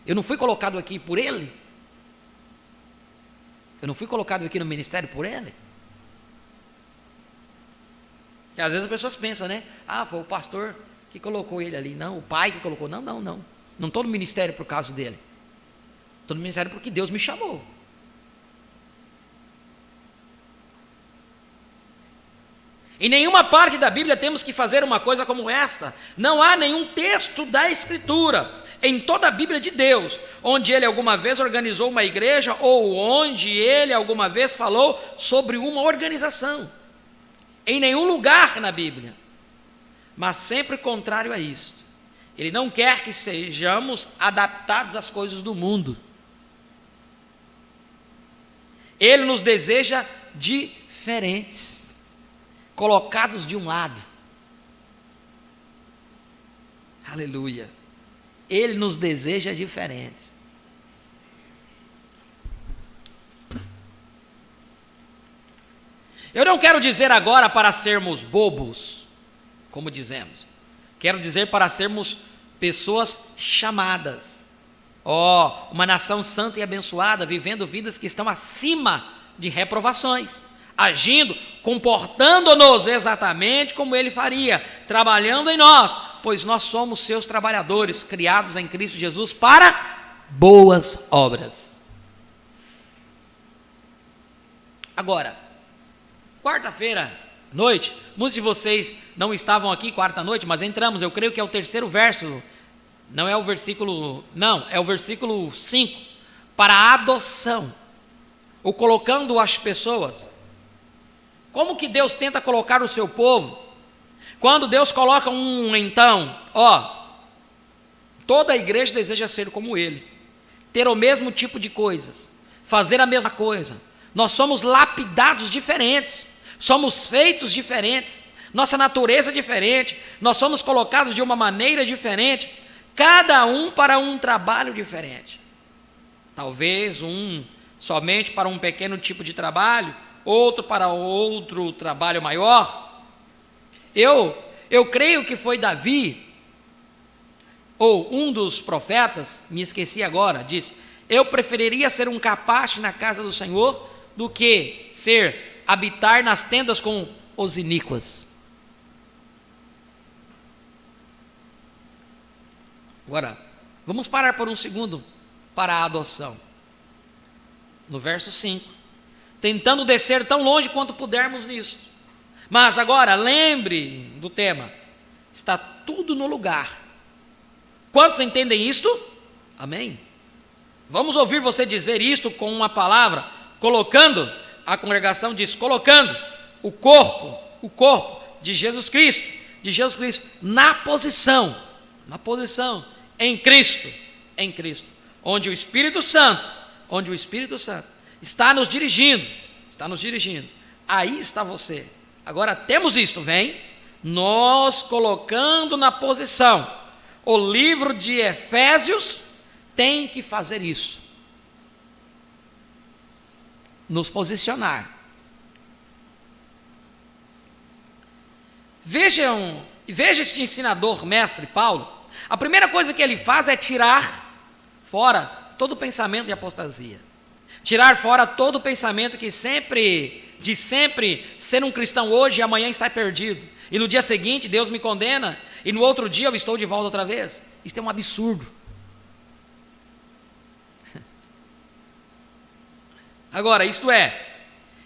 Eu não fui colocado aqui por ele. Eu não fui colocado aqui no ministério por ele. E às vezes as pessoas pensam, né? Ah, foi o pastor que colocou ele ali. Não, o pai que colocou. Não. Não estou no ministério por causa dele. Estou no ministério porque Deus me chamou. Em nenhuma parte da Bíblia temos que fazer uma coisa como esta. Não há nenhum texto da Escritura, em toda a Bíblia de Deus, onde ele alguma vez organizou uma igreja ou onde ele alguma vez falou sobre uma organização. Em nenhum lugar na Bíblia. Mas sempre contrário a isso. Ele não quer que sejamos adaptados às coisas do mundo. Ele nos deseja diferentes. colocados de um lado. Aleluia. Ele nos deseja diferentes. Eu não quero dizer agora para sermos bobos, como dizemos. Quero dizer para sermos pessoas chamadas. Uma nação santa e abençoada, vivendo vidas que estão acima de reprovações, agindo, comportando-nos exatamente como Ele faria, trabalhando em nós, pois nós somos seus trabalhadores, criados em Cristo Jesus para boas obras. Agora, quarta-feira à noite, muitos de vocês não estavam aqui quarta-noite, mas entramos, eu creio que é o terceiro verso, não é o versículo, não, é o versículo 5, para a adoção, ou colocando as pessoas. Como que Deus tenta colocar o seu povo? Quando Deus coloca então, toda a igreja deseja ser como Ele, ter o mesmo tipo de coisas, fazer a mesma coisa. Nós somos lapidados diferentes, somos feitos diferentes, nossa natureza é diferente, nós somos colocados de uma maneira diferente, cada um para um trabalho diferente. Talvez somente para um pequeno tipo de trabalho, outro para outro trabalho maior. Eu creio que foi Davi, ou um dos profetas, me esqueci agora, disse: eu preferiria ser um capacho na casa do Senhor do que habitar nas tendas com os iníquos. Agora, vamos parar por um segundo para a adoção. No verso 5, tentando descer tão longe quanto pudermos nisso. Mas agora, lembre do tema, está tudo no lugar. Quantos entendem isto? Amém? Vamos ouvir você dizer isto com uma palavra, colocando, a congregação diz, colocando o corpo de Jesus Cristo na posição, em Cristo, onde o Espírito Santo está nos dirigindo, aí está você. Agora temos isto, vem, nós colocando na posição. O livro de Efésios tem que fazer isso, nos posicionar. Veja este ensinador, mestre Paulo. A primeira coisa que ele faz é tirar fora todo o pensamento de apostasia, tirar fora todo o pensamento que sempre ser um cristão hoje e amanhã está perdido, e no dia seguinte Deus me condena, e no outro dia eu estou de volta outra vez. Isso é um absurdo. Agora,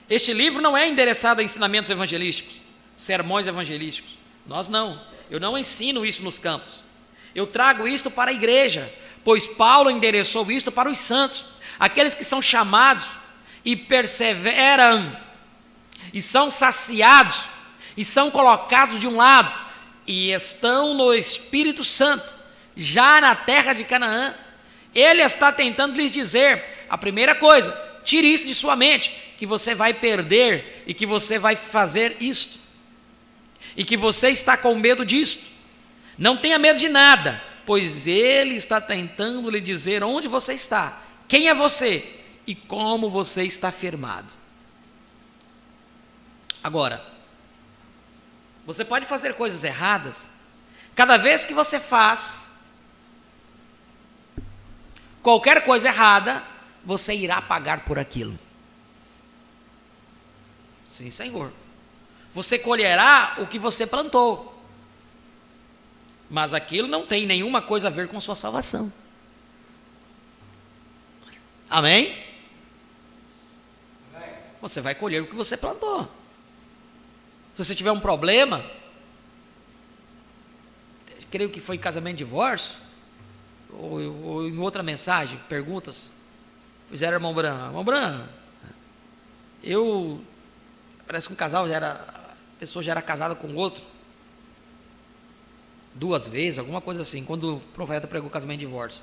este livro não é endereçado a ensinamentos evangelísticos, sermões evangelísticos. Eu não ensino isso nos campos. Eu trago isto para a igreja, pois Paulo endereçou isto para os santos, aqueles que são chamados e perseveram, e são saciados, e são colocados de um lado, e estão no Espírito Santo, já na terra de Canaã. Ele está tentando lhes dizer, a primeira coisa, tire isso de sua mente, que você vai perder, e que você vai fazer isto, e que você está com medo disto. Não tenha medo de nada, pois Ele está tentando lhe dizer onde você está, quem é você, e como você está firmado. Agora, você pode fazer coisas erradas. Cada vez que você faz qualquer coisa errada, você irá pagar por aquilo. Sim, Senhor. Você colherá o que você plantou. Mas aquilo não tem nenhuma coisa a ver com sua salvação. Amém? Você vai colher o que você plantou. Se você tiver um problema, creio que foi em casamento e divórcio, ou em outra mensagem, perguntas, fizeram irmão Bran, parece que um casal a pessoa já era casada com outro, 2 vezes, alguma coisa assim, quando o profeta pregou casamento e divórcio.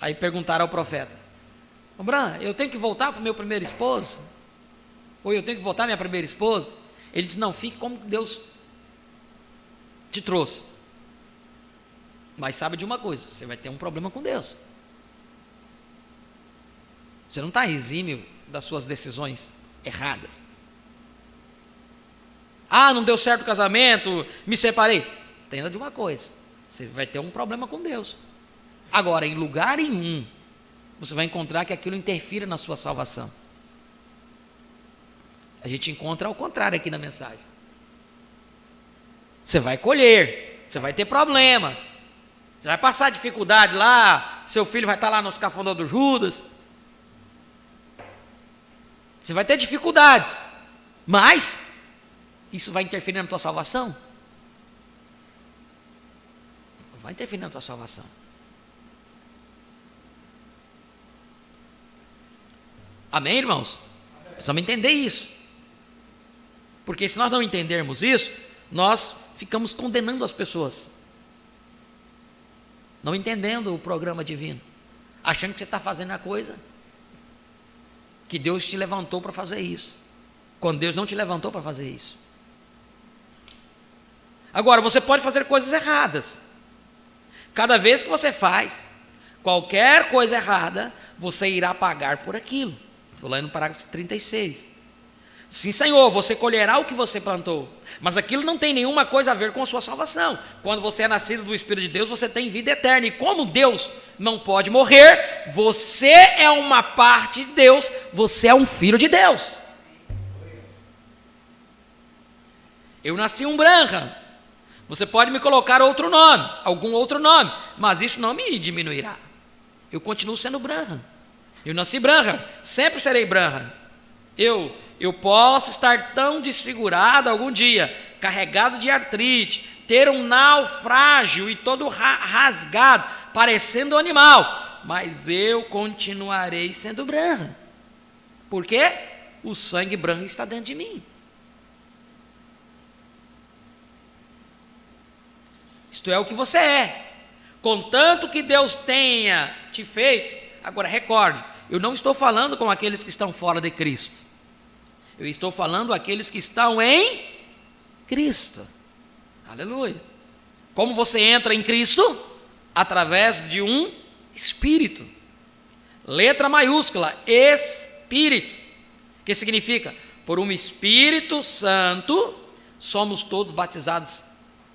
Aí perguntaram ao profeta: Bran, eu tenho que voltar para o meu primeiro esposo? Ou eu tenho que voltar à minha primeira esposa? Ele diz: não, fique como Deus te trouxe. Mas sabe de uma coisa, você vai ter um problema com Deus. Você não está exímio das suas decisões erradas. Ah, não deu certo o casamento, me separei. Entenda de uma coisa, você vai ter um problema com Deus. Agora, em lugar nenhum, você vai encontrar que aquilo interfira na sua salvação. A gente encontra ao contrário aqui na mensagem. Você vai colher, você vai ter problemas, você vai passar dificuldade lá, seu filho vai estar lá no escafandro do Judas. Você vai ter dificuldades, mas isso vai interferir na tua salvação? Não vai interferir na tua salvação. Amém, irmãos? Precisamos entender isso. Porque se nós não entendermos isso, nós ficamos condenando as pessoas. Não entendendo o programa divino. Achando que você está fazendo a coisa que Deus te levantou para fazer isso. Quando Deus não te levantou para fazer isso. Agora, você pode fazer coisas erradas. Cada vez que você faz qualquer coisa errada, você irá pagar por aquilo. Estou lá no parágrafo 36. Sim, Senhor, você colherá o que você plantou, mas aquilo não tem nenhuma coisa a ver com a sua salvação. Quando você é nascido do Espírito de Deus, você tem vida eterna, e como Deus não pode morrer, você é uma parte de Deus, você é um filho de Deus. Eu nasci um Branham, você pode me colocar outro nome, algum outro nome, mas isso não me diminuirá. Eu continuo sendo Branham. Eu nasci Branham, sempre serei Branham. Eu posso estar tão desfigurado algum dia, carregado de artrite, ter um naufrágio e todo rasgado, parecendo um animal, mas eu continuarei sendo Branham. Por quê? O sangue Branham está dentro de mim. Isto é o que você é. Contanto que Deus tenha te feito. Agora recorde, eu não estou falando com aqueles que estão fora de Cristo. Eu estou falando aqueles que estão em Cristo. Aleluia. Como você entra em Cristo? Através de um Espírito. Letra maiúscula, Espírito. Que significa? Por um Espírito Santo, somos todos batizados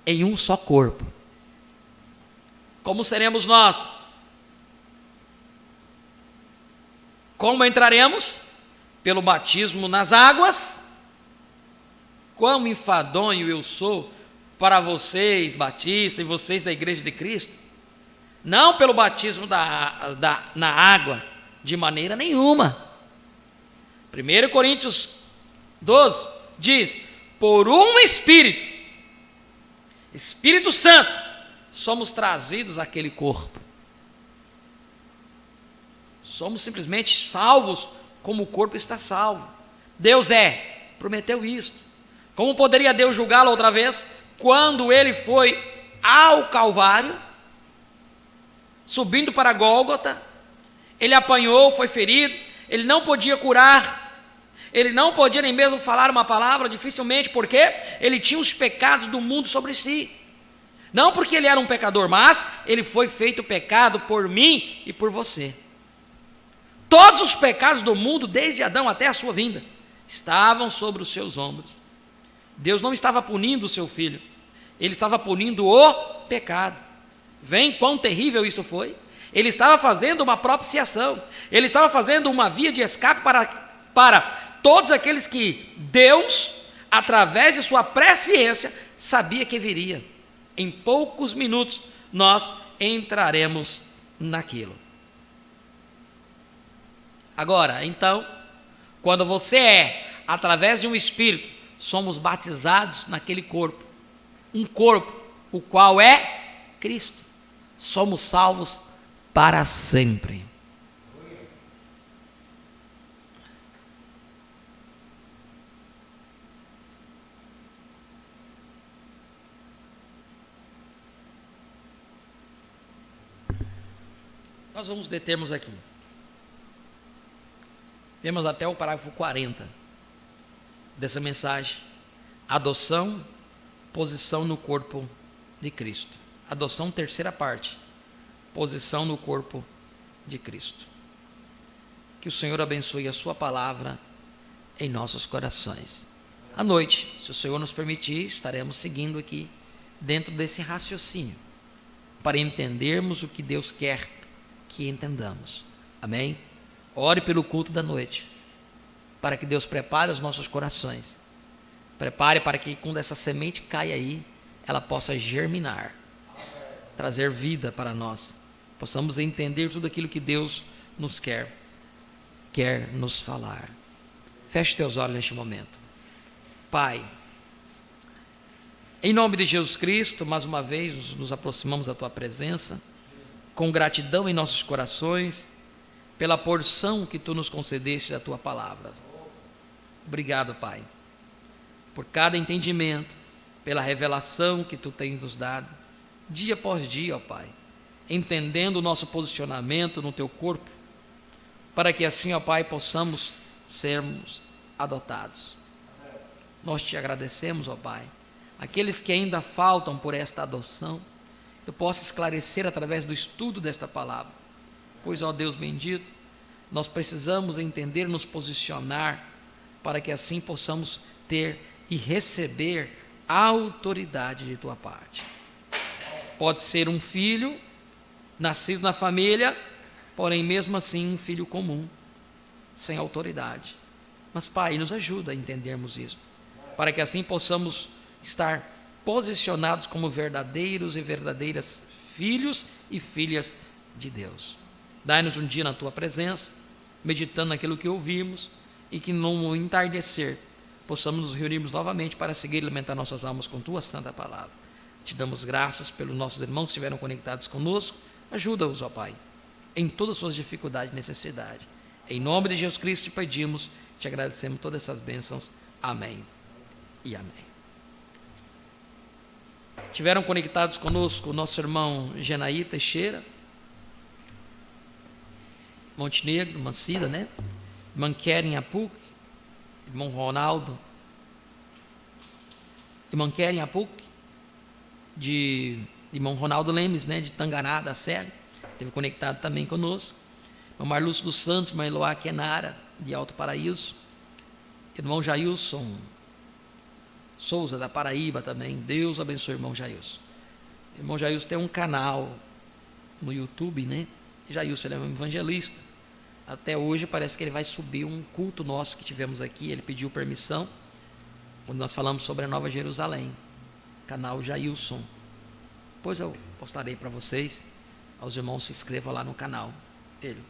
em um só corpo. Como seremos nós? Como entraremos? Pelo batismo nas águas. Quão enfadonho eu sou para vocês, batistas, e vocês da Igreja de Cristo. Não pelo batismo na água, de maneira nenhuma. 1 Coríntios 12 diz: por um Espírito, Espírito Santo, somos trazidos àquele corpo. Somos simplesmente salvos como o corpo está salvo. Deus prometeu isto. Como poderia Deus julgá-lo outra vez? Quando ele foi ao Calvário, subindo para Gólgota, ele apanhou, foi ferido, ele não podia curar, ele não podia nem mesmo falar uma palavra, dificilmente, porque ele tinha os pecados do mundo sobre si. Não porque ele era um pecador, mas ele foi feito pecado por mim e por você. Todos os pecados do mundo, desde Adão até a sua vinda, estavam sobre os seus ombros. Deus não estava punindo o seu filho, ele estava punindo o pecado. Vem quão terrível isso foi. Ele estava fazendo uma propiciação, ele estava fazendo uma via de escape para todos aqueles que Deus, através de sua presciência, sabia que viria. Em poucos minutos nós entraremos naquilo. Agora, então, quando você através de um Espírito, somos batizados naquele corpo, um corpo, o qual é Cristo. Somos salvos para sempre. Nós vamos determos aqui. Vemos até o parágrafo 40 dessa mensagem, Adoção, posição no corpo de Cristo. Adoção, terceira parte. Posição no corpo de Cristo. Que o Senhor abençoe a sua palavra em nossos corações. À noite, se o Senhor nos permitir, estaremos seguindo aqui dentro desse raciocínio, para entendermos o que Deus quer que entendamos. Amém? Ore pelo culto da noite, para que Deus prepare os nossos corações. Prepare para que quando essa semente caia aí, ela possa germinar, trazer vida para nós, possamos entender tudo aquilo que Deus nos quer nos falar. Feche teus olhos neste momento. Pai, em nome de Jesus Cristo, mais uma vez nos aproximamos da Tua presença, com gratidão em nossos corações, pela porção que Tu nos concedeste da Tua palavra. Obrigado, Pai, por cada entendimento, pela revelação que Tu tens nos dado, dia após dia, ó Pai, entendendo o nosso posicionamento no Teu corpo, para que assim, ó Pai, possamos sermos adotados. Nós Te agradecemos, ó Pai. Aqueles que ainda faltam por esta adoção, eu posso esclarecer através do estudo desta palavra, pois, ó Deus bendito, nós precisamos entender, nos posicionar, para que assim possamos ter e receber a autoridade de Tua parte. Pode ser um filho, nascido na família, porém mesmo assim um filho comum, sem autoridade. Mas Pai, nos ajuda a entendermos isso, para que assim possamos estar posicionados como verdadeiros e verdadeiras filhos e filhas de Deus. Dai-nos um dia na Tua presença, meditando naquilo que ouvimos, e que no entardecer possamos nos reunirmos novamente para seguir e alimentar nossas almas com Tua santa palavra. Te damos graças pelos nossos irmãos que estiveram conectados conosco. Ajuda-os, ó Pai, em todas as suas dificuldades e necessidades. Em nome de Jesus Cristo te pedimos, te agradecemos todas essas bênçãos. Amém e amém. Tiveram conectados conosco o nosso irmão Genaí Teixeira, Montenegro, Mancida, né? Irmã Keren Apuc, irmão Ronaldo, irmã Keren Apuc, de irmão Ronaldo Lemes, né? De Tangará, da Serra, esteve conectado também conosco. Irmão Marlúcio dos Santos, irmã Eloá Kenara, de Alto Paraíso, irmão Jailson Souza, da Paraíba também. Deus abençoe o irmão Jailson. Irmão Jailson tem um canal no YouTube, né? Jailson, ele é um evangelista. Até hoje parece que ele vai subir um culto nosso que tivemos aqui. Ele pediu permissão, quando nós falamos sobre a Nova Jerusalém. Canal Jailson. Depois eu postarei para vocês. Aos irmãos, se inscrevam lá no canal dele.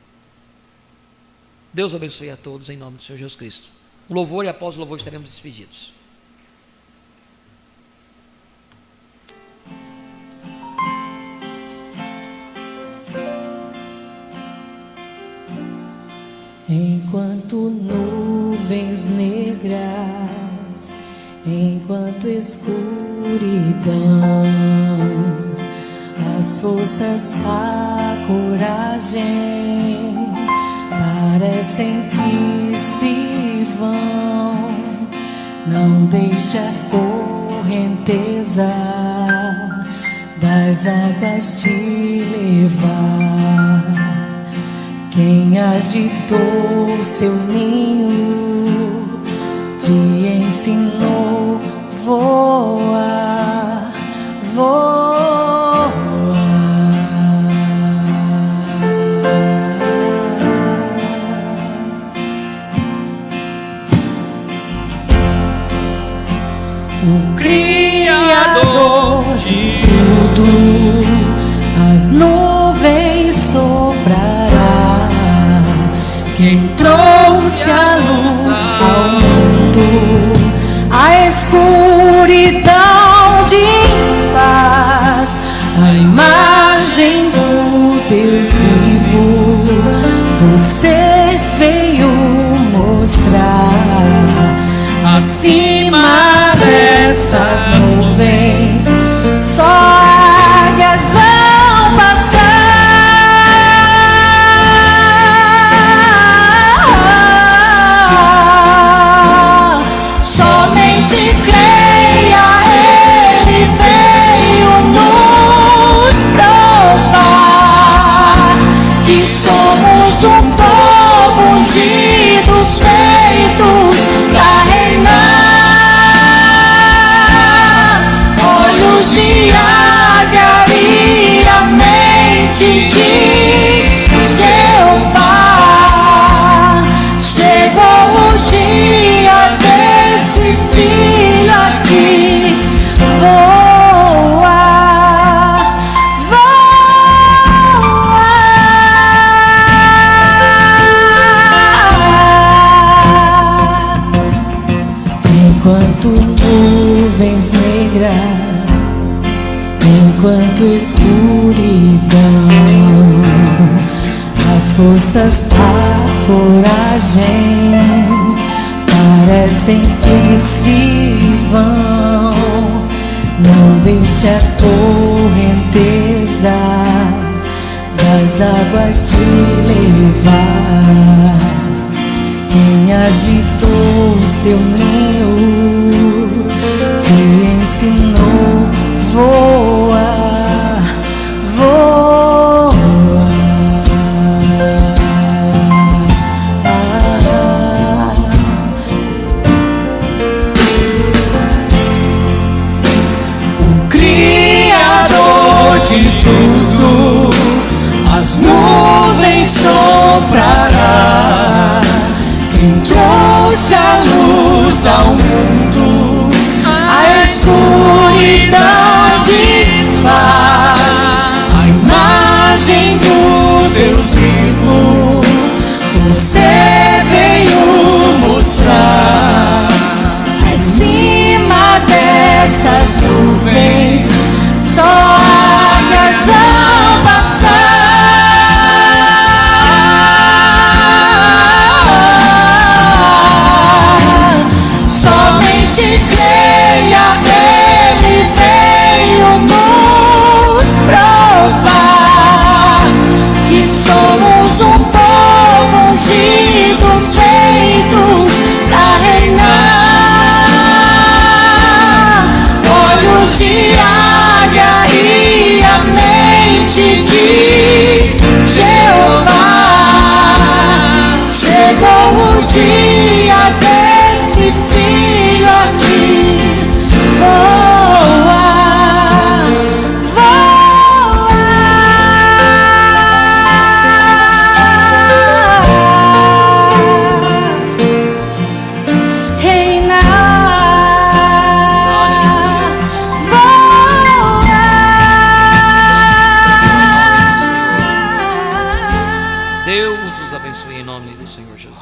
Deus abençoe a todos em nome do Senhor Jesus Cristo. O louvor, e após o louvor estaremos despedidos. Enquanto nuvens negras, enquanto escuridão, as forças, a coragem parecem que se vão. Não deixa a correnteza das águas te levar. Quem agitou seu ninho te ensinou voar, voar. O Criador de tudo, as nuvens soprará. Quem trouxe a luz ao mundo, a escuridão desfaz. A imagem do Deus vivo, você veio mostrar. Acima dessas nuvens, só águias vão passar. Somente crê. somos um povo ungido, feitos pra reinar. Olhos de águia e a mente de Jeová. Chegou o dia desse filho aqui voar, voar. Enquanto nuvens negras, enquanto escuridão, as forças da coragem parecem que se vão. Não deixe a correnteza das águas te levar. Quem agitou seu ninho te ensinou voar, voar. O Criador de tudo, as nuvens soprará. Quem trouxe a luz ao mundo, a escuridão desfaz. A imagem do Deus vivo, você veio mostrar. Acima dessas nuvens, só águias vão passar. Somente creia, Ele veio nos provar que somos um povo ungido, feitos pra reinar. Olhos de águia e a mente de Jeová. Chegou o dia desse filho aqui voar, voar, reinar, voar. Deus os abençoe em nome do Senhor Jesus.